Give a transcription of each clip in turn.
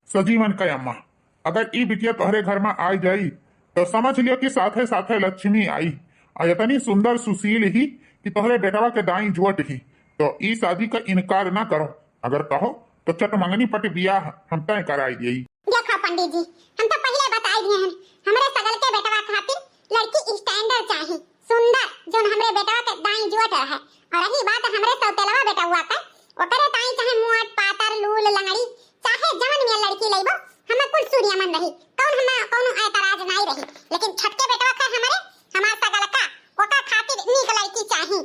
सजीवन का अम्मा, अगर ई बिटिया तोहरे घर में आई जाई तो समझ लियो कि साथे साथे लक्ष्मी आई। और इतनी सुंदर सुशील ही कि तोहरे बेटवा के दाई जुअट ही। तो ई शादी का इनकार ना करो, अगर कहो तो चट मंगनी पट बियाह हम तय कराई देई। देखो पंडित जी, हम तो पहले बताई दिए हैं, हमरे सगल के बेटवा खातिर लड़की स्टैंडर्ड चाहिए, सुंदर, जो हमरे बेटवा के दाई जुअट रहे। और रही बात हमरे सौतेलवा बेटा हुआ का, ओकरे ताई चाहे मुआट पातर लूल लंगड़ी चाहे जवन में लड़की लइबो, हमें कुल सूर्य मन रही, कौन हमें कोनो ऐतराज नहीं रही। लेकिन छटके बेटवा का हमार सगल का ओका खातिर नीक लड़की चाहिए।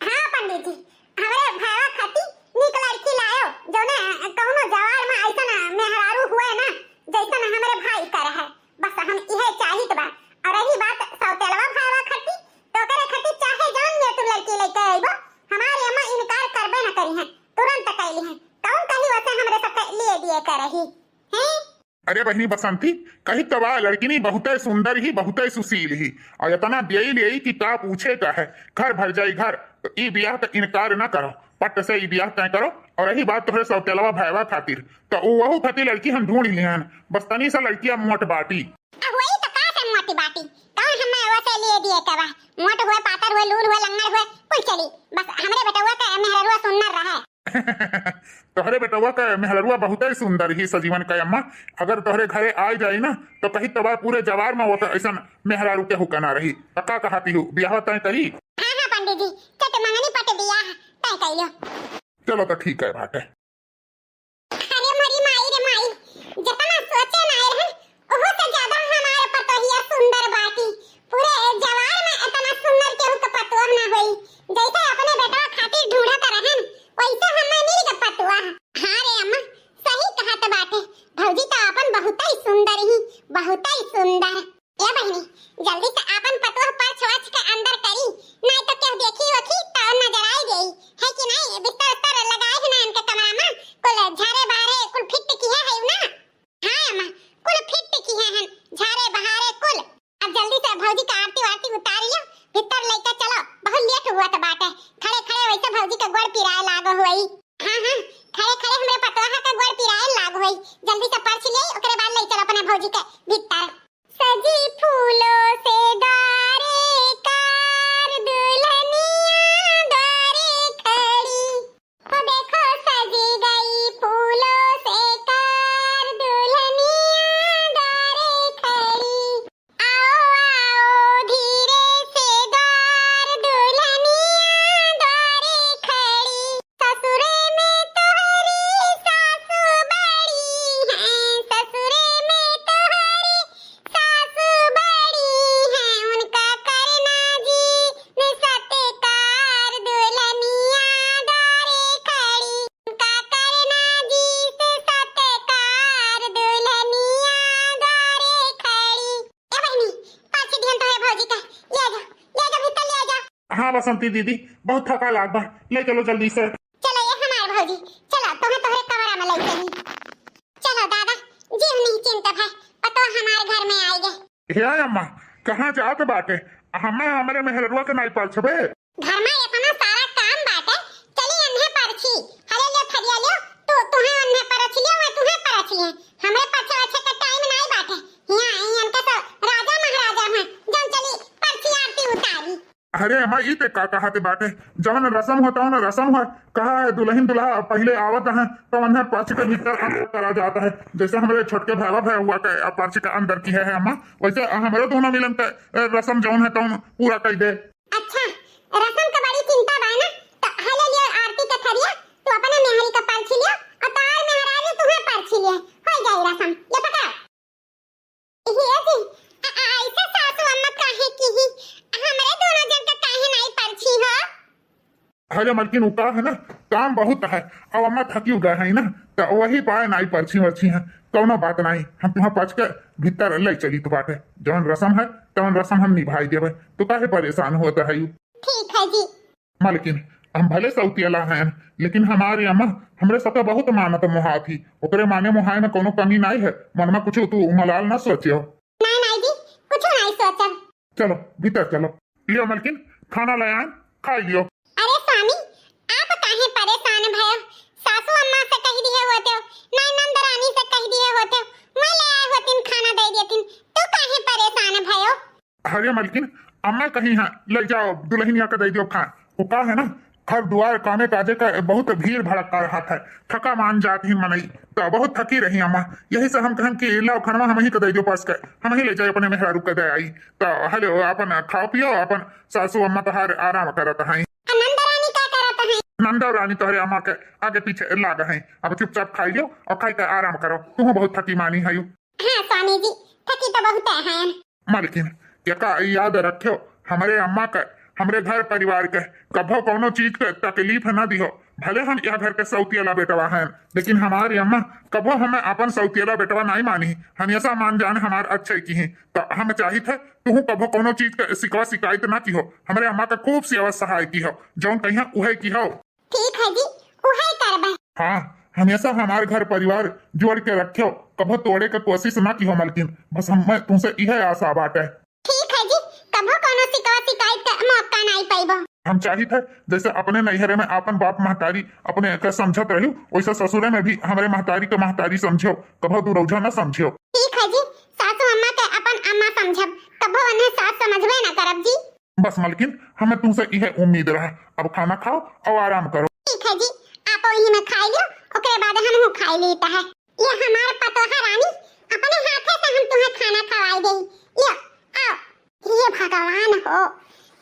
हां पंडित जी, हमरे भावा खातिर नीक लड़की लायो, जो ने कोनो जवार में ऐसा मेहरारू हुए ना जैसा हमरे भाई कर है, बस हम इहे चाहित बा। और रही बात सौतेलवा भावा खातिर, तो करे खातिर चाहे जान ने तू लड़की लेके आइबो, हमारे अम्मा इनकार करबे न करी है, तुरंत कहली है, कौन कही वैसे हमरे साथ लिए दिए कर रही हैं। अरे बहनी बसंती, कही तबा लड़की नहीं बहुत सुंदर ही बहुत सुशील ही, और इतना दे ले कि का पूछे का है, घर भर जाई घर। तो ई बियाह का इनकार ना करो, पट से ई बियाह तय करो। और रही बात तोहरे सौतेलवा भाईवा खातिर, तो वहू खातिर लड़की हम ढूंढ लिहन, बस तनी सा लड़कियां मोट बाटी। वही तो का से मोटी बाटी, कौन हमें वैसे लिए दिए का बा, मोट हुए पातर हुए लूल हुए लंगड़ हुए कुल चली, बस हमरे बेटवा का मेहरुआ सुंदर रहे। तोहरे बेटवा का मेहरुआ बहुत ही सुंदर ही सजीवन का अम्मा, अगर तोहरे घरे आ जाई ना तो कहीं तबा पूरे जवार में वो ऐसा मेहरारू के हुक्का ना रही। पक्का कहती हूँ बियाह तय करी। हां पंडित जी, चट मंगनी पट बियाह तय कइलो। चलो तो ठीक है बात है। अरे मरी माई रे माई, जितना सोचे ना रहे ओहो से ज्यादा हमारे पतोहिया सुंदर बाटी, पूरे जवार में इतना सुंदर केहू के पतोह ना होई, जैसे अपने बेटा खातिर ढूंढत रहन वैसे हमें नहीं के पतोह। हां रे अम्मा, सही कहत बाटे, भौजी तो अपन बहुत ही सुंदर ही, बहुत ही सुंदर। ए बहनी, जल्दी से अपन पतोह पर छवच के अंदर करी, नहीं तो केहू देखी होखी तो नजर आई गई है कि नहीं। बिस्तर उस्तर लगाए है ना इनके कमरा में, कुल झारे बहारे कुल फिट किया है ना। हां अम्मा, कुल फिट किया है झारे बहारे कुल। अब जल्दी से भौजी का आरती वारती उतारियो, भीतर लेके चलो, बहुत लेट हुआ तो बाटे। खड़े खड़े वैसे भौजी का गोड़ पिराए लागो होई। हां हां, खड़े खड़े हमरे पतोहा का गोड़ पिराए लागो होई, जल्दी से पर्ची ले ओकरे बाद ले चलो अपने भौजी के भीतर। सजी फूलों से द्वारे कार दुल्हनिया द्वारे खड़ी, ओ देखो सजी गई फूलों से कार दुल्हनिया द्वारे खड़ी। आओ आओ धीरे से द्वार दुल्हनिया द्वारे खड़ी, ससुरे में तुम्हारी सासू बड़ी है, ससुरे में तुम्हारी सासू बड़ी है, उनका करना जी ने सत्कार दुल्हनिया द्वारे खड़ी, उनका करना जी से सत्कार दुल्हनिया द्वारे खड़ी। ए बहनी, पाछे ध्यान तो है भौजी का, ले जा भीतर ले जा। हाँ बसंती दीदी, बहुत थका लाग बा, ले चलो जल्दी से। चलो ये हमारे भौजी, चलो तुम्हें तोहरे कमरा में ले चली। चलो दादा, जीव नहीं चिंता है, पतो हमारे घर में आई गए। हे अम्मा, कहाँ जात बाटे? हमें हमारे मेहरुआ के नहीं पर छबे। घर में इतना सारा काम बाटे, चली अन्हे परछी, हले ले फरिया लियो, तुम्हें अन्हे परछ लियो, मैं तुम्हें परछ लिए, हमरे पछे अच्छे का टाइम नहीं बाटे। यहाँ इनके तो राजा महाराजा हैं, जन चली परछी आरती उतारी। अरे अम्मा, ई ते का कहते बाटे, जवन रसम होता है ना रसम है, कहा है दुल्हन दुल्हा पहले आवत है तो उन्हें पर्ची के भीतर अंदर करा जाता है, जैसे हमारे छोटके भावा भाई हुआ के पर्ची के अंदर की है अम्मा, वैसे हमारे दोनों मिलन के रसम जौन है तो पूरा कर दे। अच्छा, रसम का बड़ी चिंता बा ना, तो हले लियो आरती का थरिया, तू अपने मेहरी का पर्ची लियो और तार मेहरारू तुम्हें पर्ची लिए, हो जाए रसम। ये पकड़। ये जी, ऐसे सासू अम्मा काहे की ही, हमरे दोनों जन का काहे नहीं पर्ची हो? अरे मलकिन उका है ना, काम बहुत है, अब अम्मा थकी गए है ना, तो वही पाए नाई पर्ची वर्ची है, कौनो बात नहीं, हम तुम्हें पच के भीतर ले चली तो बाटे, जौन रसम है तौन रसम हम निभाई देवे, तो काहे परेशान होता है यू। ठीक है जी। मलकिन हम भले सौतियला हैं, लेकिन हमारी अम्मा हमरे सबका बहुत मानत मुहा थी, ओकरे माने मुहाए में कोनो कमी नहीं है, मन में कुछ तू मलाल ना सोचियो। नहीं नहीं जी, कुछ नहीं सोचा। चलो भीतर चलो, लियो मलकिन खाना ले आए, खा लियो। अरे स्वामी, आप काहे परेशान भयो? सासू अम्मा से कह दिए होते हो, नहीं नंदरानी से कह दिए होते अरे मलकिन अम्मा कहीं है, ले जाओ दुल्हनिया का दे दो खान। वो का है ना, घर द्वार कामे काजे का बहुत भीड़ भड़का रहा था, थका मान जाती मनई, तो बहुत थकी रही अम्मा। यही से हम कहन कि लाओ खनवा हम ही के दे दो पास के, हम ही ले जाए अपने मेहरारू के दे आई। तो हेलो अपन खाओ पियो, अपन सासू अम्मा तोहार आराम करत हैं। नंदा रानी का करत है? नंदा रानी तोहरे अम्मा के आगे पीछे लाग हैं। अब चुपचाप खाई लो और खाई के आराम करो, तुम बहुत थकी मानी है। हाँ स्वामी जी, थकी तो बहुत है। मालकिन का याद रखो, हमारे अम्मा का हमरे घर परिवार के कभो कोनो चीज के तकलीफ न दिहो। भले हम यह घर के सौतियला बेटवा हैं, लेकिन हमारी अम्मा कभो हमें अपन सौतियला बेटवा नहीं मानी, हमेशा मान जान हमार अच्छे की ही। तो हम चाहिए थे तू कभो कोनो चीज के सिकवा शिकायत ना की हो, हमारे अम्मा का खूब सेवा सहाय की हो, जौन कहीं उहे की हो। ठीक है जी, उहे करबे। हाँ, हमेशा हमारे घर परिवार जोड़ के रखो, कभो तोड़े के कोशिश ना की हो मालकिन, बस हम तुमसे यह आशा बात है। ठीक है जी, कभो कोनो शिकायत का मौका नहीं पाइबो। हम चाहिए थे जैसे अपने नैहरे में अपन बाप महतारी अपने के समझत रही, वैसे ससुरे में भी हमारे महतारी के महतारी समझो, कभो दूरौझा न समझो। ठीक है जी, सासू अम्मा के अपन अम्मा समझब, कभो उन्हें सास समझबे न करब जी। बस मालकिन हमें तुमसे यह उम्मीद रहा, अब खाना खाओ और आराम करो। ठीक है जी, आप वही में खाई लो, ओकरे बाद हम खाई लेता है। ये हमार पतोहा रानी, अपने हाथे से हम तुम्हें खाना खवाई देई। ये आओ, ये भगवान हो,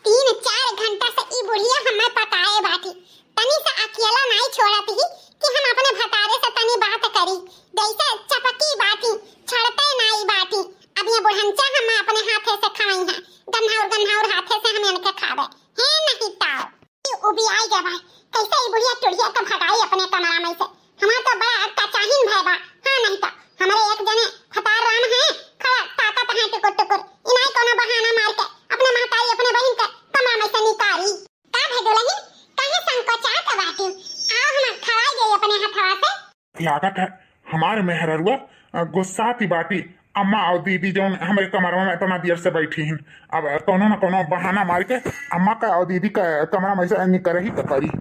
3-4 घंटा से ई बुढ़िया हमें पकाए बाटी, तनी सा अकेला नहीं छोड़ती ही कि हम अपने भतारे से तनी बात करी, जैसे चपकी बाटी छड़ते नहीं बाटी। अब ये बुढ़ंचा हम अपने हाथे से खाई है, गन्हाउर हाथे से हम इनके खावे है नहीं ताओ। ये उबी आई गए भाई, कैसे ई बुढ़िया टुड़िया का भगाई अपने कमरा में से। हमार तो बड़ा कचाहिन भाई बा, हां नहीं तो हमारे एक जने खतार राम है, खड़ा ताकत है टुकुर टुकुर, इनाई कोनो बहाना मार के अपने महतारी अपने बहन के कमरा में से निकाली। का भेदुलही काहे संकोचात बाटी, आओ हम खवाई गई अपने हथवा से। लागत है हमारे मेहररुआ गुस्सा की बाटी, अम्मा और दीदी जो हमारे कमरा में इतना देर से बैठी हैं, अब कोनो न कोनो बहाना मार के अम्मा का और दीदी का कमरा में से निकल ही करी।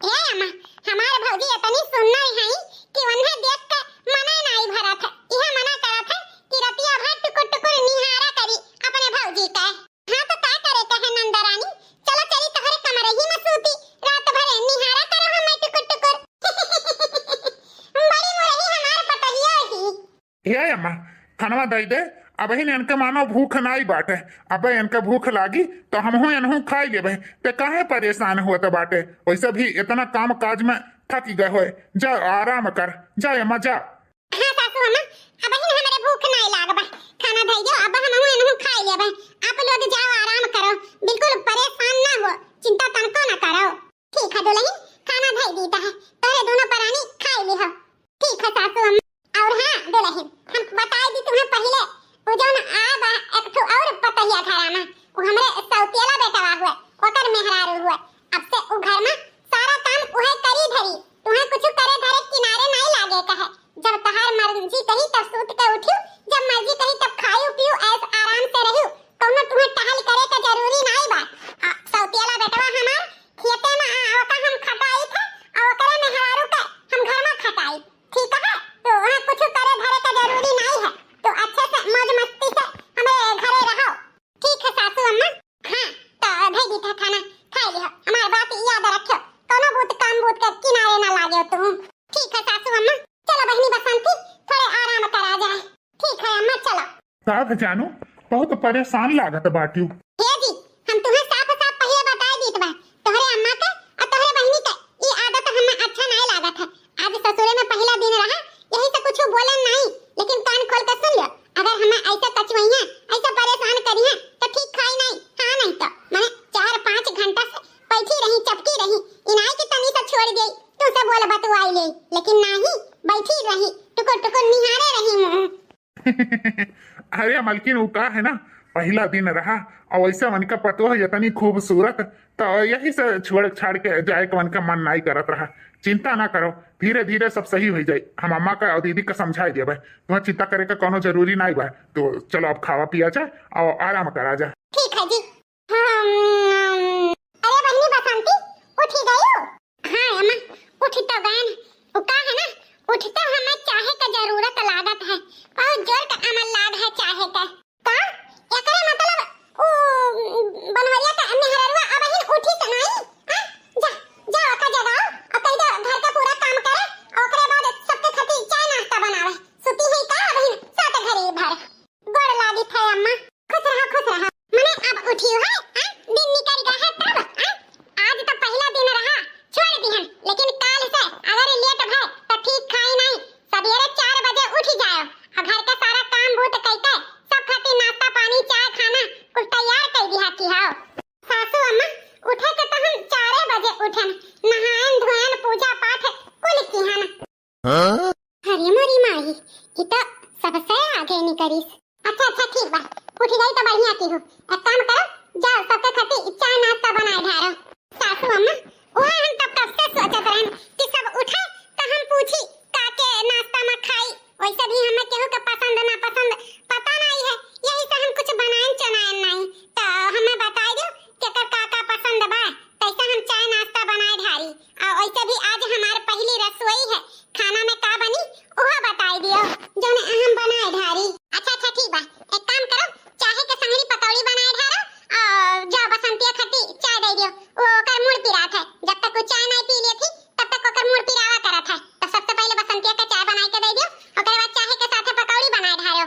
ए अम्मा, हमारे भौजी इतनी सुन्नर है कि उन्हें देख के मना नहीं भरा था, यह मना करा था कि रतिया भर टुकुर टुकुर निहारा करी अपने भौजी का। हाँ तो का करे कहे नंदा रानी, चलो चली तोहरे कमरे ही में सूती, रात भर निहारा करो हमें टुकुर टुकुर। बड़ी मुरही हमारे पतोहिया ही। ये अम्मा खानवा दे दे, अब ही इनके मानो भूख नहीं बाटे, अब इनके भूख लागी तो हम इनहू खाई लेबे, ते काहे परेशान हुआ तो बाटे, वैसे भी इतना काम काज में थक गए हो, जा आराम कर, जा अम्मा जा। हाँ सासू अम्मा, अब ही हमारे भूख नहीं लागबा, खाना दे दो, अब हम इनहू खाई लेबे। आप लोग जाओ आराम करो, बिल्कुल परेशान ना हो, चिंता तनको ना करो। ठीक है दुल्हन, खाना दे दीता है, तोरे दोनों परानी खाई ली हो। ठीक है सासू अम्मा। और हाँ दुल्हन, हम बताई दी तुम्हें पहले, वो जो न आबा एक तो और पतहिया घराना, वो हमरे सौतियला बेटवा हुआ, ओकर मेहरारू हुआ। अब से उ घर में सारा काम उहे करी धरी, तुम्हें कुछ करे धरे किनारे नहीं लागे कहे। जब तहार मर्जी कही तब सूत के उठियो, जब मर्जी कही तब खाइयो पियो, ऐस आराम से रहियो, कौनो तुम्हें टहल करे का जरूरी नहीं बा। सौतियला बेटवा हमार खेते में आवका हम खटाई थे, और ओकरे मेहरारू के हम घर में खटाई, ठीक है? तो वहां कुछ करे धरे का जरूरी नहीं है, तो अच्छे से मौज मस्ती से हमारे घरे रहो। ठीक है सासू अम्मा। हाँ तो भेजी था खाना खाई लियो, हमारी बात याद रखियो, कोनो भूत काम भूत के किनारे ना लागे तुम। ठीक है सासू अम्मा, चलो बहनी बसंती थोड़े आराम करा जाए। ठीक है अम्मा चलो। साथ जानू बहुत परेशान लागत बाटी। हे जी, हम तुम्हें साफ साफ पहले बता दीत बा, तोहरे अम्मा के और तोहरे बहनी के ये आदत हमें अच्छा नहीं लागत है। आज ससुरे में पहला दिन रहा, यही से कुछ बोले नहीं, लेकिन कान खोल कर सुन लो, अगर हमें ऐसा कचवइया ऐसा परेशान करी है तो ठीक खाई नहीं, हाँ नहीं तो मैंने 4-5 घंटा से बैठी रही चपकी रही, इनाई की तनी से छोड़ गई, तू से बोल बतवाई ले, लेकिन नहीं बैठी रही टुकुर टुकुर निहारे रही मुंह। अरे मलकिन वो का है ना, पहला दिन रहा और वैसे मन का पतो है इतनी खूबसूरत, तो यही से छोड़ छाड़ के जाए के मन का मन नहीं करत रहा। चिंता ना करो, धीरे धीरे सब सही हो जाए, हम अम्मा का और दीदी का समझाई दिया भाई, तुम्हें चिंता करे का कोनो जरूरी नहीं बा। तो चलो अब खावा पिया जाए और आराम करा जाए। ठीक है जी। अरे बहनी बसंती उठी गई हो? हाँ अम्मा उठी तो गए, वो का है ना, उठता हमें चाहे का जरूरत लागत है, और जोर का अमल लाग है चाहे का। का एकरे अरे मोरी माई ई तो सबसे आगे निकरीस। अच्छा ठीक बा, उठ गई तो बढ़िया की हो। एक काम करो, जाओ सबके खातिर चाय नाश्ता बनाए ढारो। सासू अम्मा ओए हम तब कब से सोचत रहन कि सब उठे तो हम पूछी काके नाश्ता में खाई। वैसे भी हमें केहू के पसंद ना पसंद पता नहीं है, यही से हम कुछ बनाएं चनाएं नहीं। तो हमें बता दो कि काका पसंद बा, तैसे हम चाय नाश्ता बनाए ढारी। और वैसे भी आज हमारे पहली रसोई है, खाना में का बनी ओह बताई दियो जोने हम बनाए ढारी। अच्छा ठीक बा, एक काम करो, चाहे के संगरी पकौड़ी बनाए ढारो और जाओ बसंतिया खट्टी चाय दे दियो। वो कर मुड़ पिरात है, जब तक वो चाय नहीं पी ली थी तब तक ओकर मुड़ पिरावा करत है। तो सबसे पहले बसंतिया का चाय बनाई के दे दियो, ओकर बाद चाहे के साथे पकौड़ी बनाए ढारो।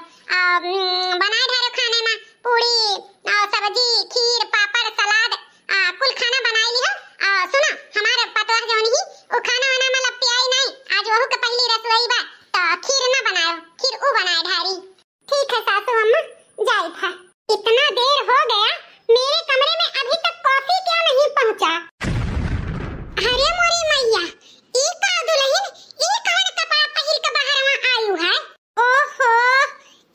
बनाए ढारो खाने में पूरी और सब्जी खीर पापड़ सलाद कुल खाना बनाई लियो। सुनो हमारे पतोह जोन ही वो खाना वाना में लपटियाई नहीं, आज वहू के पहली रसोई बा तो खीर ना बनाओ, खीर ऊ बनाए ढारी। ठीक है सासू अम्मा, जाई था। इतना देर हो गया, मेरे कमरे में अभी तक कॉफी क्यों नहीं पहुंचा? अरे मोरी मैया, ई का दुल्हन ई कौन कपड़ा पहिर के बाहर आयु है? ओहो,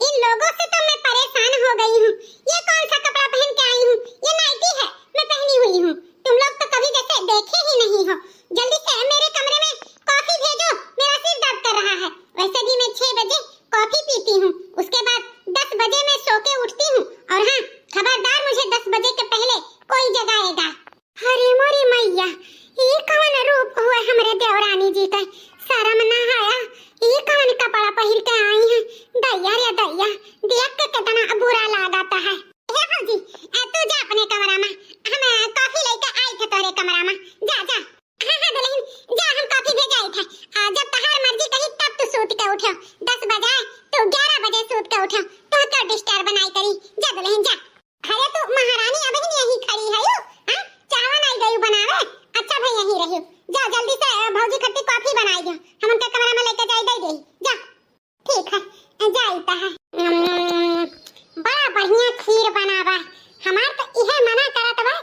इन लोगों से तो मैं परेशान हो गई हूँ। ये कौन सा कपड़ा पहन के आई हूँ? ये नाइटी है मैं पहनी हुई हूँ। तुम लोग तो कभी जैसे देखे ही नहीं हो। जल्दी से मेरे कमरे में कॉफी भेजो, मेरा सिर दर्द कर रहा है। वैसे भी मैं 6 बजे कॉफी पीती हूँ, उसके बाद 10 बजे मैं सो के उठती हूँ। और हाँ, खबरदार मुझे 10 बजे के पहले कोई जगाएगा। अरे मोरी मैया, ये कौन रूप हुआ हमारे देवरानी जी का? शर्म ना आया, ये कौन कपड़ा पहन के आई है? दैया रे दैया, देख के कितना बुरा लागता है। हे भौजी, तू जा अपने कमरा में, हम कॉफी लेके आई थे तोरे कमरा में। जा हाँ दुल्हन जा, हम कॉफी भेजाई थे। जब तहार मर्जी कही तब तू सूत के उठो। 10 बजे तो 11 बजे सूत के उठो, तो डिस्टर्ब नहीं करी। जा दुल्हन जा। अरे तू महारानी अभी नहीं यही खड़ी है यो? हां, चावा नहीं गई बनावे? अच्छा भाई यही रहियो। जा जल्दी से भौजी खट्टी कॉफी बनाई दो, हम उनके कमरा में लेके जाई दे गई। जा ठीक है, जाईता है। बड़ा बढ़िया खीर बनावा। हमार तो इहे मना करत बा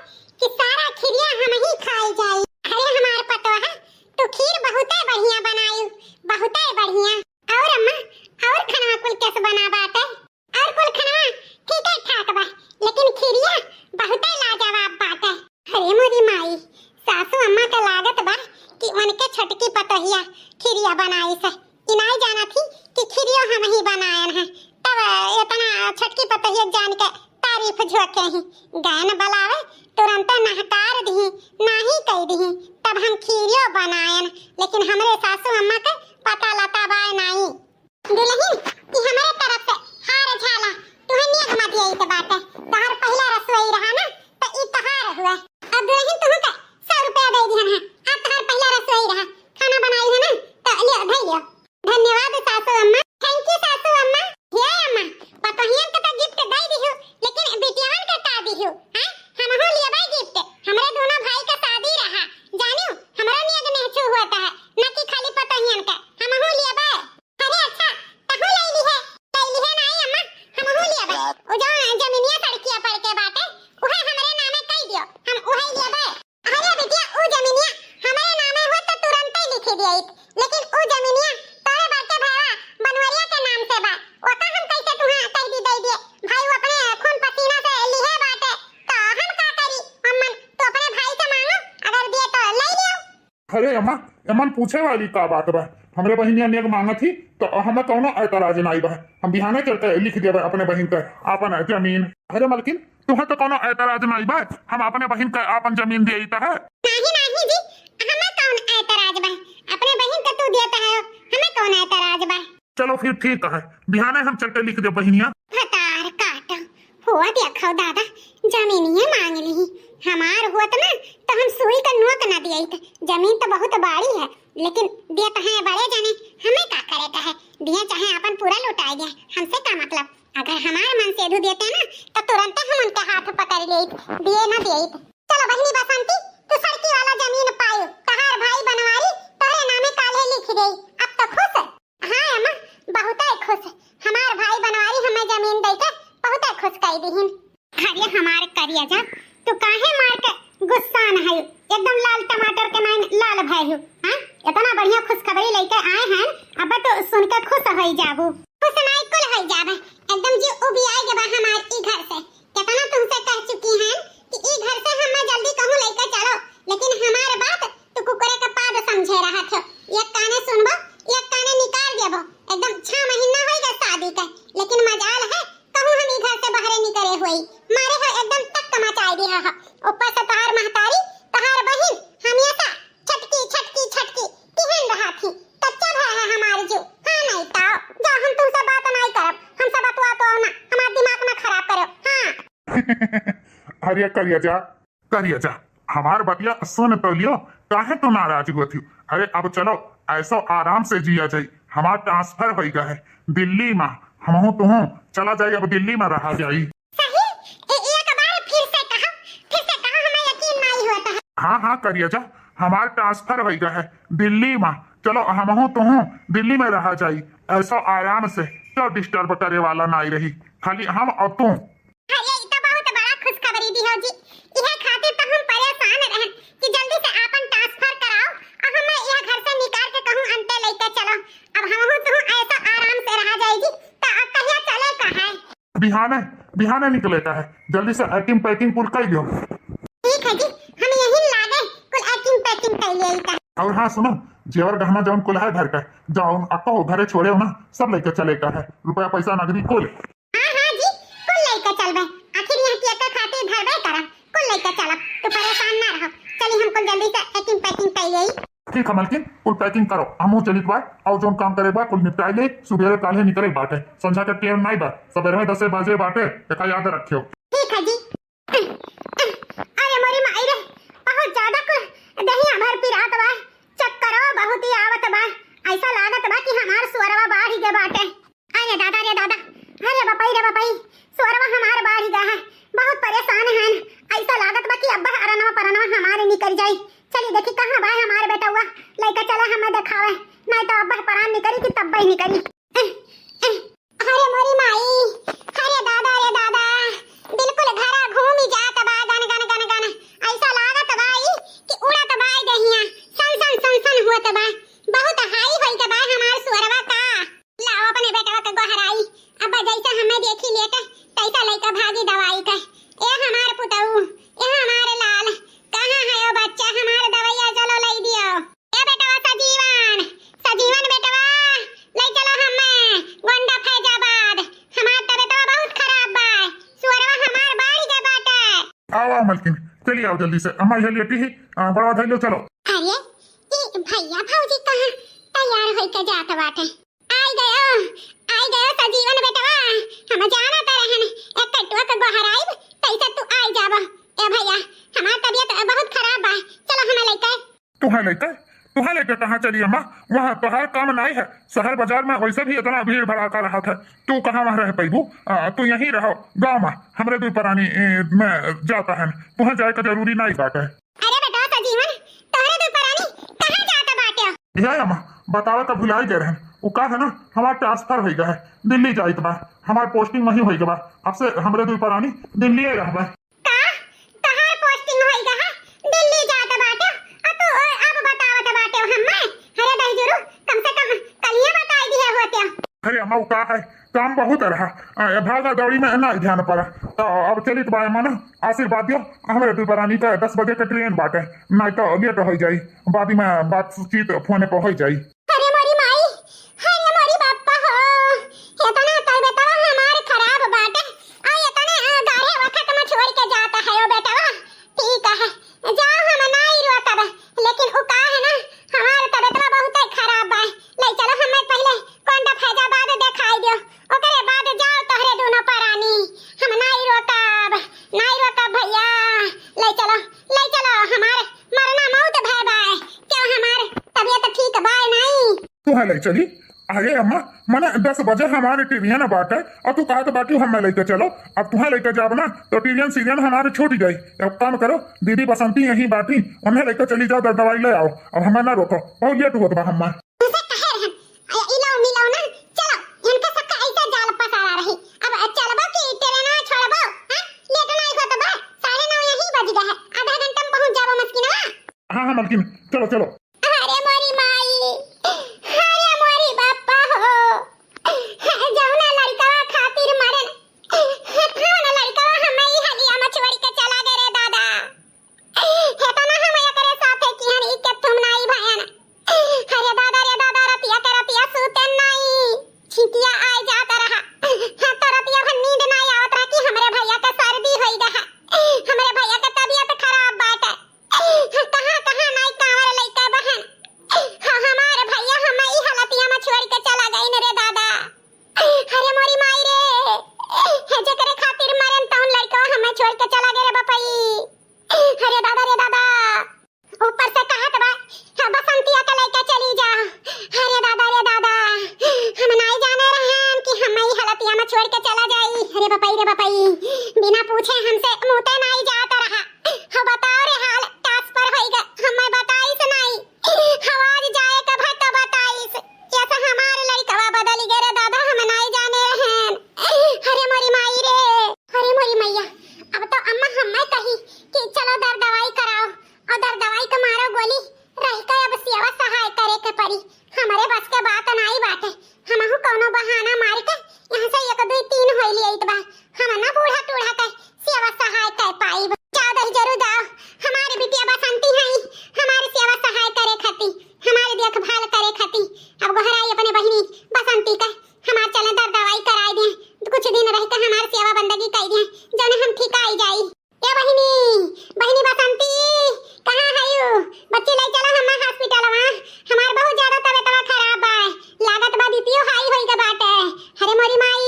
कि सारा खीरिया हम ही खाई जाई। अरे हमार पतो है तो खीर बहुते बढ़िया बनायु, बहुते बढ़िया। और अम्मा और खाना कुल कैसे बना बाटे? और कुल खाना ठीक है ठाक बा, लेकिन खीरिया बहुते लाजवाब बाटे। अरे मोरी माई, सासू अम्मा के लागत बा कि उनके छोटकी पतोहिया खीरिया बनाई से। इनाई जाना थी कि खीरियो हम ही बनायन है, तब इतना छोटकी पतोहिया जान के तारीफ झोंके ही गायन बलावे तुरंत नहकार दी नाही कह दी, तब हम खीरियो बनायन। लेकिन हमरे सासू अम्मा के पता लता बाय नहीं। दुल्हन ई हमारे तरफ से हार झाला, तुहे नियत मत यही के बाटे। तोहर पहला रसोई रहा ना तो ई तहार हुआ। अब दुल्हन तुह के 100 रुपया दे दिहन है, अब तोहर पहला रसोई रहा, खाना बनाई है ना तो लियो धइयो। धन्यवाद सासू अम्मा। थैंक यू सासू अम्मा। हे अम्मा, पतोहियन के तो गिफ्ट दे दिहु, लेकिन बेटियावन के का दिहु? हां, हम हो लिया भाई गिफ्ट। हमरे दोनों भाई का शादी रहा, जानियो हमरा नियत नहीं छू होता है, ना कि खाली पतोहियन के। हम हो लिया भाई। अरे अच्छा, तहु ले ली है नहीं अम्मा, हम हो लिया भाई। ओ जो जमीनिया सड़किया पड़ के बाटे उहे हमरे नामे कह दियो, हम उहे लिया भाई। अरे बेटिया, ओ जमीनिया हमरे नामे हो तो तुरंत ही लिख दिया, लेकिन ओ जमीनिया तोरे बाटे भाईवा बनवरिया के नाम से बा। ओका हम कैसे तुहा कह दी दे दिए? भाई वो अपने खून पसीना से लिए बाटे, तो हम का करी? अम्मन तो अपने भाई से मांगो, अगर दिए तो ले लियो। अरे अम्मा, अमन पूछे वाली का बात बा? हमरे बहिनिया नेक मांगा थी तो हमें कौनो ऐतराज नहीं बा। हम बिहाने चलते लिख देबे अपने बहिन के अपन जमीन। अरे मलकिन, तुहे तो कौनो ऐतराज नहीं बा, हम अपने बहिन के अपन जमीन देई त है। नहीं जी, हमें कौन ऐतराज बा? अपने बहिन के तू देता है, हमें कौन ऐतराज बा? चलो फिर ठीक है, बिहाने हम चलते लिख दे बहिनिया। हतार काटो हुआ देखो दादा, जमीनिया मांग ली। हमार हुआ ना तो हम सुई का नोक ना दिए। जमीन तो बहुत बड़ी है, लेकिन देत है बड़े जाने, हमें का करे का है? दिए चाहे अपन पूरा लुटाए गया, हमसे का मतलब? अगर हमारे मन से देते ना तो तुरंत हम उनके हाथ पकड़ ले दिए ना दिए। चलो बहनी बसंती, तू सड़की वाला जमीन पायो, तहार भाई बनवारी तोरे नामे काले लिख गई। अब तो खुश है? हाँ अम्मा, बहुत खुश। हमार भाई बनवारी हमें जमीन देके बहुत खुश कर दीहिन। अरे हमार करिया जा, तू काहे मार के गुस्सा न है? एकदम लाल टमाटर के मान लाल भय हो। हां, इतना बढ़िया खुशखबरी लेकर आए हैं, अब तो सुनकर खुश हो जाबू। खुश नहीं कुल हो जाबे, एकदम जी उबी आए के बा हमार ई घर से। कितना तुमसे कह चुकी हैं कि ई घर से हम जल्दी कहूं लेकर चलो, लेकिन हमारे बात तो कुकरे का पाद समझे रहा थे। एक काने सुनबो, एक काने निकाल देबो। एकदम 6 महीना होइगा शादी के, लेकिन मजाल है कहूं हम ई घर से बाहर निकले हुई मारे हो एकदम तक मचाई दी है। ऊपर से तहार महतारी तहार बहिन हमेशा छटकी छटकी छटकी तिहन रहा थी। कच्चा भय है हमारे जो। हां नहीं तो जो हम तुमसे बात नहीं करब, हमसे बतवा तो ना हमार दिमाग ना खराब करो। हां अरे करिया जा हमार बतिया सुन तो लियो, काहे तो नाराज हुआ थी। अरे अब चलो ऐसा आराम से जिया जाए। हमार ट्रांसफर हो गया है दिल्ली में, हम तुम चला जाए अब दिल्ली में रहा जाई। सही एक बार फिर से कहा हमें यकीन नहीं होता है। हाँ करिया जा, हमार ट्रांसफर हो गया है दिल्ली में। चलो हम तुम दिल्ली में रहा जाई ऐसा आराम से, तो डिस्टर्ब करे वाला नहीं रही, खाली हम और तुम। अरे ये तो बहुत बड़ा खुशखबरी दी हो जी। यह खातिर तो हम परेशान रहे कि जल्दी से आपन ट्रांसफर कराओ और हमें यह घर से निकाल के कहूं अंते लेकर चलो। अब हम तो ऐसा आराम से रहा जाएगी तो अब कहिया चले का है। बिहाने निकले का है, जल्दी से पैकिंग पूरी कर दियो। ठीक है जी, हम यहीं लागे कुल पैकिंग कर लिए का। और हाँ सुनो, जेवर गहना जौन कुल है घर का, जाओ अको घरे छोड़े हो ना, सब लेके चले का है, रुपया पैसा नगदी कुल। हाँ जी, कुल लेकर चलबे। आखिर यहाँ की एक खातिर धरबे करब, कुल लेकर चलब, तो परेशान ना रहो। चलिए हमको जल्दी से पैकिंग कर लिए। ठीक है मलकिन, कुल पैकिंग करो, हमू चलित बा और जोन काम करे बा कुल निपटाई ले। सुबह काले निकले बाटे, संझा के ट्रेन नहीं बा, सवेरे में 10 बजे बाटे, एक याद रखियो। ठीक है जी। अरे मोरी माई रे, बहुत ज्यादा कुल दहिया भर पिरात बा, चक्कर बहुत ही आवत बा। ऐसा लागत बा कि हमार सुअरवा बाढ़ गए बाटे। अरे दादा रे दादा, अरे बपई सुअरवा हमार बाढ़ गया है, बहुत परेशान हैं। ऐसा लागत बा कि अब्बा परनवा हमारे निकल जाई। चलिए देखी कहां बा हमारे बेटा हुआ, लेकर चला हमें दिखावे, नहीं तो अब्बा परान निकली कि तब ही निकली। अरे मोरी माई, अरे दादा रे दादा, बिल्कुल घरा घूम ही जात बा, गन गन गन गन। ऐसा लागत बा कि उड़त बा दहिया, सन होत बा। बहुत हाई होई के बा हमार सुअरवा का। लाओ अपने बेटवा के गोहराई, अब जैसे हमें देखी लेके तैसा लइका भागी दवाई के। ए हमार पुतऊ, ए हमार लाल, कहां है ओ बच्चा, हमार दवाइया चलो ले दियो। ए बेटवा सजीवन बेटवा, ले चलो हमें गोंडा फैजाबाद, हमार तबीयत बहुत खराब बा, सुअरवा हमार बाड़ी के बाटे। आओ मलकिन, चलिए आओ जल्दी से, अम्मा ये लेटी ही बड़ा धैलो चलो। अरे ये भैया भौजी कहां तैयार होई के जात बाटे। आई गयो सजीवन बेटवा, हम जाना त रहन एक कटवा के गोहराई, तैसे तू आई जाबो। ए भैया हमार तबीयत बहुत खराब बा, चलो हमें लेके। तुम्हें लेकर कहाँ चली अम्मा, वहाँ तोहार काम नहीं है। शहर बाजार में वैसे भी इतना भीड़ भड़ाका रहा था, तू कहाँ वहाँ रह पैबू। तू यहीं रहो गाँव में, हमरे दू परानी में जाता है, तुहें जाए का जरूरी नहीं बात है। अरे बेटा सजीवन, तोहरे दू परानी कहाँ जाता बाटे। ये अम्मा बतावे का भुलाई गए रहन, वो का है ना हमार ट्रांसफर हो गया है, दिल्ली जाइत बा, हमार पोस्टिंग वहीं हो गया, अब से हमरे दू परानी दिल्ली रहबा। अरे अम्मा का है काम बहुत रहा, भागा दौड़ी में ना ध्यान पड़ा, तो अब चलित बा माना आशीर्वाद दियो, हमारे दू परानी का 10 बजे का ट्रेन बाटे, नहीं तो लेट हो जाई, बाद में बातचीत फोन पे हो जाई। अरे मोरी माई, अरे मोरी बाप्पा हो, इतना तबीयत हमार खराब बाटे, आ इतने गाढ़े वक्त में छोड़ के जाता है ओ बेटवा। ठीक है, जाओ हम नहीं रोकब, लेकिन उ का है ना हमार तबीयत बहुत खराब बा, ले चलो हमें पहले कोंडा फैजाबाद दिखाई दियो, ओकरे बाद जाओ तोहरे दोनों परानी। हम नहीं रोकब भैया, ले चलो हमार मरना मौत भय बाय, क्यों हमार तबीयत ठीक बा नहीं। तू है ले चली, अरे अम्मा मने 10 बजे हमारे टीवियन बाटे, और तू कहा तो बाकी हमें लेके चलो, अब तुम्हें लेके जाओ ना तो टीवियन सीरियन हमारे छूट गई। अब काम करो, दीदी बसंती यहीं बाटी, उन्हें लेकर चली जाओ, दवाई ले आओ, अब हमें ना रोको, बहुत लेट होत बा हमार। हाँ मलकिन, चलो। अरे मोरी माई, छितिया आए जाता रहा। तरतिया भर नींद ना आवत रहा कि हमरे भैया का सर्दी होई गया। हमरे भैया का तबीयत खराब बाटे। कहां कहां नहीं कांवर लइका बहन। हमारे भैया हम ई हालतिया में छोड़ के चला गई रे दादा। अरे मोरी माई रे, जेकरे खातिर मरन तौन लइका हमें छोड़ के चला गए रे बपई। अरे दादा रे दादा, ऊपर से कहत बा बसंतिया के लइका चली जा। अरे दादा रे दादा, हम नहीं जाने रहन कि हम ई हालतिया में छोड़ के चला जाई। अरे बपई बिना पूछे हमसे मुते नहीं जाता रहा। हो बताओ रे हाल ट्रांसफर होई ग, हमें बताइस नहीं। आवाज जाए कब तो बताइस। ऐसा हमारे लइकवा बदल गए रे दादा, हम नहीं जाने रहन। अरे मोरी माई रे, अरे मोरी मैया, अब तो अम्मा हमें कही कि चलो दर्द दवाई कराओ, और दर्द दवाई का मारो गोली रह के अब सेवा सहाय करे के पड़ी। हमारे बस के बात नहीं बाटे। हमहु कोनो बहाना मार के यहां से 1 2 3 होई लियत बा। हम ना बूढ़ा टूढ़ा के सेवा सहाय कर पाई। जाओ दही जरूर जाओ, हमारी बिटिया बसंती है हमारी सेवा सहाय करे खाती, हमारी देखभाल करे खाती। अब घराई अपने बहिनी बसंती का हमार चले दर्द दवाई कराई दे, कुछ दिन रह के हमार सेवा बंदगी कर दे, जने हम ठीक आई जाई। ए बहिनी बसंती कहां है यू? बच्ची ले चलो हम हॉस्पिटल में। हमार बहुत ज्यादा तबीयत खराब बा, लागत बा बीपीओ हाई होई के बाटे। अरे मोरी माई,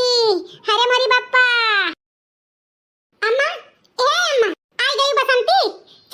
अरे मोरी बप्पा। अम्मा, ए अम्मा, आई गई बसंती।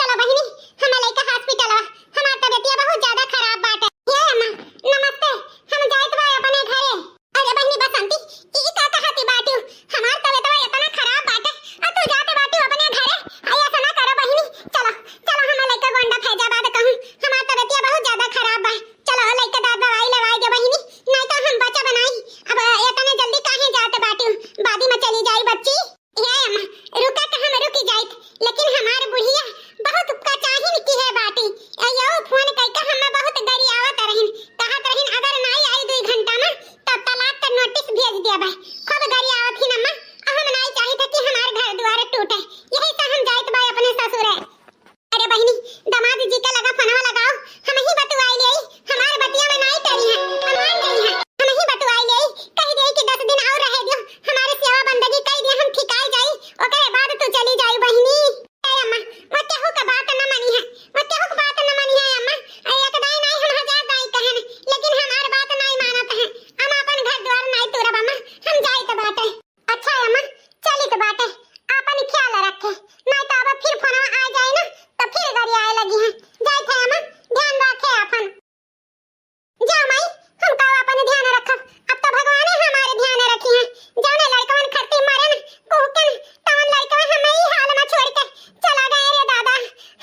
चलो बहिनी हम लेके हॉस्पिटल में, हमार तबीयत बहुत ज्यादा खराब बाटे। ए अम्मा नमस्ते, हम जाइत बा अपने घरे। अरे बहिनी बसंती, ई का कहती बाटू? हमार तबीयत इतना खराब बाटे और तू जाते बाटू अपने घरे। ऐसा ना करो बहिनी, चलो चलो हम लेके गोंडा फैजाबाद कहूं, हमार तबीयत बहुत ज्यादा खराब बा। चलो लेके दवाई लवाई दे बहिनी, नहीं तो हम बचा बनाई। अब इतने जल्दी काहे जाते बाटू? बादी में चली जाई बच्ची। ये अम्मा रुका के हम रुकी जाइत, लेकिन हमार बुढ़िया बहुत का चाहिन की है बाटी। यो फोन करके हमें बहुत गरियावत रहन, कहत रहन अगर नहीं आई 2 घंटा में तो तलाक का नोटिस भेज देबे। खूब गरियावत ही अम्मा, हम नहीं चाहते कि हमार घर द्वार टूटे, यही तो हम जाइत बा अपने ससुरे। अरे बहिनी दामाद जी का लगा फोनवा लगाओ, हम ही बतवाई ले, हमार बतिया में नहीं टरी है, हम मान गई है। हम ही बतवाई ले, कह दे कि 10 दिन और रह दियो, हमारे सेवा बंदगी कह दे, हम ठीक आई जाई, ओकरे बाद तू चली जाई बहिनी। ए अम्मा वो केहू का बात न मानी है, वो केहू का बात न मानी है अम्मा। एक दाई नहीं हम 1000 दाई कहन, लेकिन हमार बात नहीं मानत है। हम अपन घर द्वार नहीं तोड़ब अम्मा, हम जाई त बाटे। अच्छा अम्मा चली त बाटे, अपन ख्याल रखे, नहीं तो अब फिर फोनवा आ जाए ना तो फिर गरियाए लगी है। जाई थे अम्मा, ध्यान रखे अपन। जा माई, हम का अपन ध्यान रखब, अब तो भगवान हमारे ध्यान रखी है। जाने लड़कवन खरती मरन कोकन तवन लड़कवा हमें ही हाल में छोड़ के चला गए रे दादा।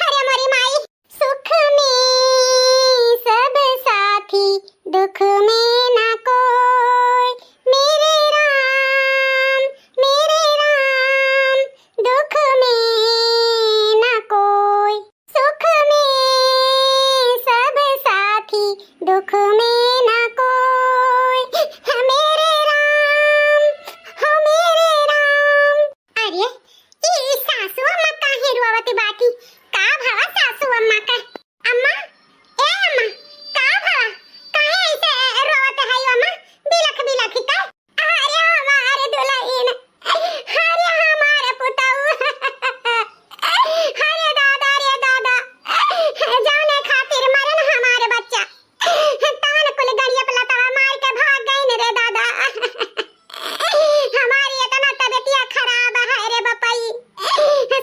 अरे मोरी माई, सुख में सब साथी, दुख में ना कोई। मेरे राम दुख में ना कोई। सुख में सब साथी, दुख में ना कोई। मेरे राम। अरे ई सासू अम्मा काहे रोवत बाटी? का भावा सासू अम्मा का? अम्मा ए अम्मा का भावा काहे ऐसे रोवत है अम्मा? बिलख का? अरे हमारे दुल्हन, अरे हमारे पुतऊ। अरे दादा रे दादा, जाने खातिर मरन हमारे बच्चा। तान कुल गड़िया पलटवा मार के भाग गई रे दादा। हमारी इतना तबीयत खराब है रे बपई।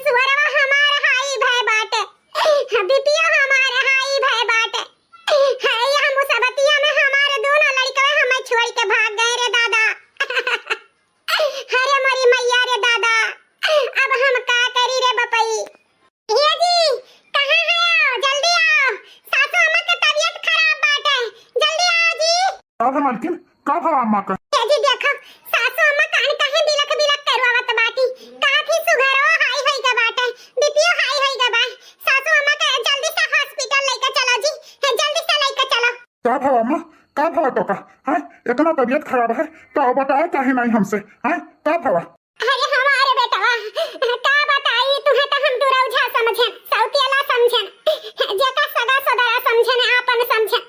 सुअरवा हमारे हाई भय बाटे, बिटिया हमारे हाई भय बाटे। है हम सबतिया में हमारे दोनों लड़के हमें छोड़ के भाग गए रे दादा। अरे मोरी मैया रे दादा, अब हम का करी रे बपई? ये जी कहां है? आओ जल्दी आओ, सासू अम्मा की तबीयत खराब बाटे, जल्दी आओ जी। का है मालकिन, का भाव अम्मा का? ये जी देखो सासू अम्मा कान कहे बिलख करवावत बाटी, काफी सुगरो हाई होई के बाटे, बीपीओ हाई होई के बा। सासू अम्मा के जल्दी से हॉस्पिटल लेके चलो जी, जल्दी से लेके चलो। का भाव अम्मा, का भाव तो का है? इतना तबीयत खराब है तो बताए काहे नहीं हमसे? है का भावा? अरे हमारे बेटवा का बताई तुम्हें, तो हम दूरा उझा समझे, सौतियाला समझे, जेका सगा सदरा समझे, आपन समझे,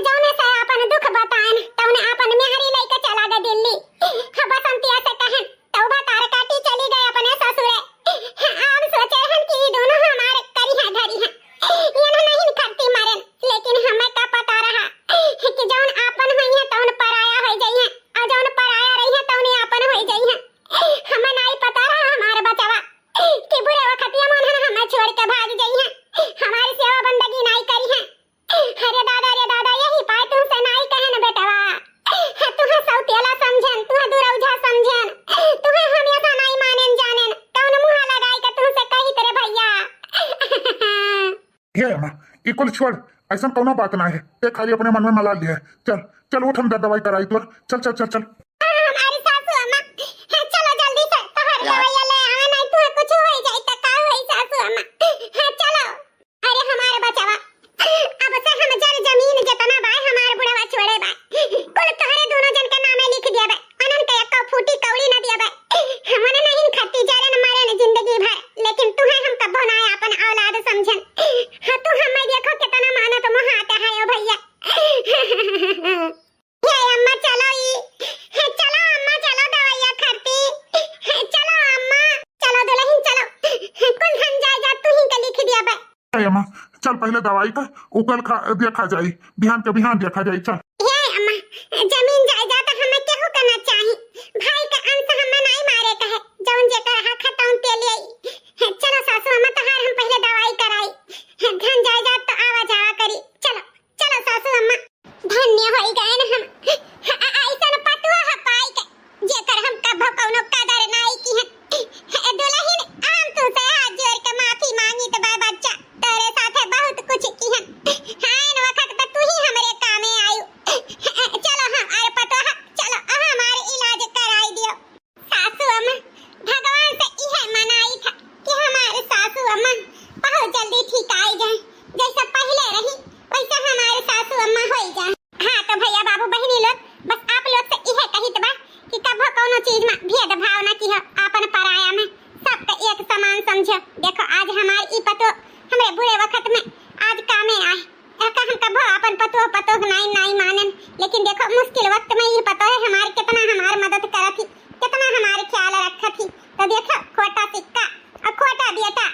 जौने से अपन दुख बताएन तौने अपन मेहरी लेके चला गई गए दिल्ली। बसंती ऐसे कहन तौबा तार काटी चली गए अपने ससुरे। हम सोचे हन कि ई दोनों हमारे करी है धरी है, ये नहीं खट्टी मरन, लेकिन हमें का पता रहा कि जौन आपन हुई है तौन पराया हो जाई है, और जौन पराया रही है तौन आपन हो जाई है। हमें नहीं पता रहा हमारे बचवा कि बुरे वक्त ये मन हमें छोड़ के भाग जाई है, हमारी सेवा बंदगी नहीं करी है। अरे दादा यही पाए तुमसे नहीं कहे न बेटवा, तुम्हें सौतेला समझन, तुम्हें दुरौझा समझन, तुम्हें हमेशा नहीं मानन जानन, कौन मुंह लगाई के तुमसे कही तेरे भैया। ये अम्मा ये कुल छोड़, ऐसा कोनो बात ना है, ये खाली अपने मन में मला लिया है। चल चल उठ, हम दवाई कराई तो चल चल चल चल। हमारी सासू अम्मा, चलो जल्दी से तोहर दवाई ले आवे, नहीं तो कुछ हो जाए त का होई सासू अम्मा, चलो। अरे हमारे बचवा, अब से हम जर जमीन जितना बाय हमार बुढ़वा छोड़े बाय, कुल तोहरे दोनों जन के नामे लिख दिया बाय, अनंत एक फूटी कौड़ी न दिया बाय। हमने नहीं खट्टी जरन मरन जिंदगी भर, लेकिन तुम्हें हम कबो ना अपन औलाद समझन। हां तू हमें देखो कितना मानत मोह आता है ओ भैया। ये अम्मा चलो, चलो अम्मा चलो दवाइयां खाती, चलो अम्मा चलो दुल्हन चलो, कुल धन जायदाद तू ही के लिख दिया बाय। अरे अम्मा चल पहले दवाई का उकल खा देखा जाए, बिहान के बिहान देखा जाए। चल ये अम्मा जमीन जायदाद हमें केहू करना चाही, भाई का अंश हमें नहीं मारे कहे, जौन जेकर हक है तौन ते ले। चलो सासू अम्मा तहार हम पहले दवाई कराई, धन जायदाद तो आवा जावा करी। चलो चलो सासू अम्मा, धन्य होई गए न हम, ऐसन पतुआ ह पाई के जेकर हम कभो कौनो कदर नहीं की है। दुल्हन हम तुमसे हाथ जोड़ के माफी मांगी तो बा बच्चा, तेरे साथे बहुत कुछ की है, हां वक्त पे तू ही हमरे कामे आयु। चलो हम अरे पतुआ चलो हमारे इलाज कराई दियो। सासू अम्मा भगवान से इहे मनाई था कि हमारे सासू अम्मा बहुत जल्दी ठीक आई जाए, जैसा पहले रही वैसा हमारे सासू अम्मा होई जाए। हां तो भैया बाबू बहनी लोग, बस आप लोग से इहे कहित बा कि कभो कोनो चीज में भेदभाव ना किहो, आपन पराया में सबके एक समान समझो। देखो आज हमार ई पतो हमरे बुरे वक्त में आज कामे आए, एका हम कभो अपन पतो नहीं मानन, लेकिन देखो मुश्किल वक्त में ये पतो है हमार कितना हमार मदद करत थी, कितना हमारे ख्याल रखत थी। तो देखो खोटा सिक्का और खोटा बेटा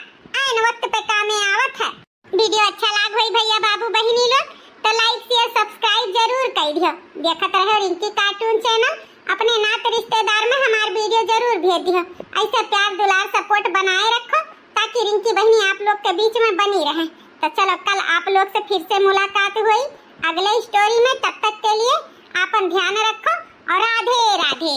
आन वक्त पे कामे आवत है। वीडियो अच्छा लाग होई भैया बाबू बहनी लोग तो लाइक शेयर सब्सक्राइब जरूर कर दियो। देखत रहो रिंकी कार्टून चैनल, अपने नात रिश्तेदार में हमार वीडियो जरूर भेज दियो। ऐसे प्यार दुलार सपोर्ट बनाए रखो ताकि रिंकी बहनी आप लोग के बीच में बनी रहे। तो चलो कल आप लोग से फिर से मुलाकात हुई अगले स्टोरी में, तब तक के लिए आपन ध्यान रखो और राधे राधे।